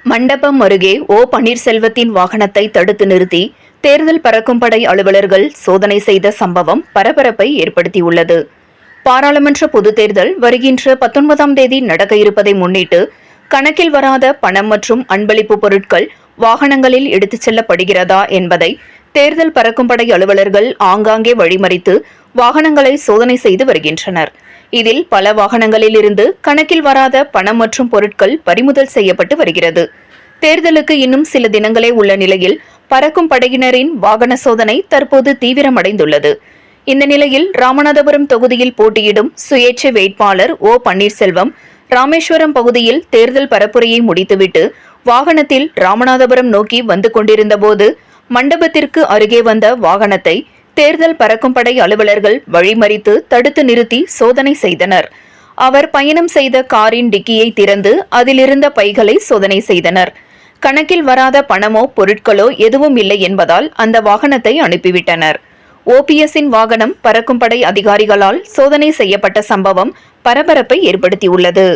மண்டபம் அருகே பன்னீர்செல்வத்தின் வாகனத்தை தடுத்து நிறுத்தி தேர்தல் பறக்கும் படை அலுவலர்கள் சோதனை செய்த சம்பவம் பரபரப்பை ஏற்படுத்தியுள்ளது. பாராளுமன்ற பொதுத் தேர்தல் வருகின்ற 19ஆம் தேதி நடக்க இருப்பதை முன்னிட்டு கணக்கில் வராத பணம் மற்றும் அன்பளிப்பு பொருட்கள் வாகனங்களில் எடுத்துச் செல்லப்படுகிறதா என்பதை தேர்தல் பறக்கும் படை அலுவலர்கள் ஆங்காங்கே வழிமறித்து வாகனங்களை சோதனை செய்து வருகின்றனர். இதில் பல வாகனங்களில் இருந்து கணக்கில் வராத பணம் மற்றும் பொருட்கள் பறிமுதல் செய்யப்பட்டு வருகிறது. தேர்தலுக்கு இன்னும் சில தினங்களே உள்ள நிலையில் பறக்கும் படையினரின் வாகன சோதனை தற்போது தீவிரமடைந்துள்ளது. இந்த நிலையில் ராமநாதபுரம் தொகுதியில் போட்டியிடும் சுயேட்சை வேட்பாளர் பன்னீர்செல்வம் ராமேஸ்வரம் பகுதியில் தேர்தல் பரப்புரையை முடித்துவிட்டு வாகனத்தில் ராமநாதபுரம் நோக்கி வந்து கொண்டிருந்தபோது மண்டபத்திற்கு அருகே வந்த வாகனத்தை தேர்தல் பறக்கும் படை அலுவலர்கள் வழிமறித்து தடுத்து நிறுத்தி சோதனை செய்தனர். அவர் பயணம் செய்த காரின் டிக்கியை திறந்து அதிலிருந்த பைகளை சோதனை செய்தனர். கணக்கில் வராத பணமோ பொருட்களோ எதுவும் இல்லை என்பதால் அந்த வாகனத்தை அனுப்பிவிட்டனர். ஓபிஎஸ்ஸின் வாகனம் பறக்கும் படை அதிகாரிகளால் சோதனை செய்யப்பட்ட சம்பவம் பரபரப்பை ஏற்படுத்தியுள்ளது.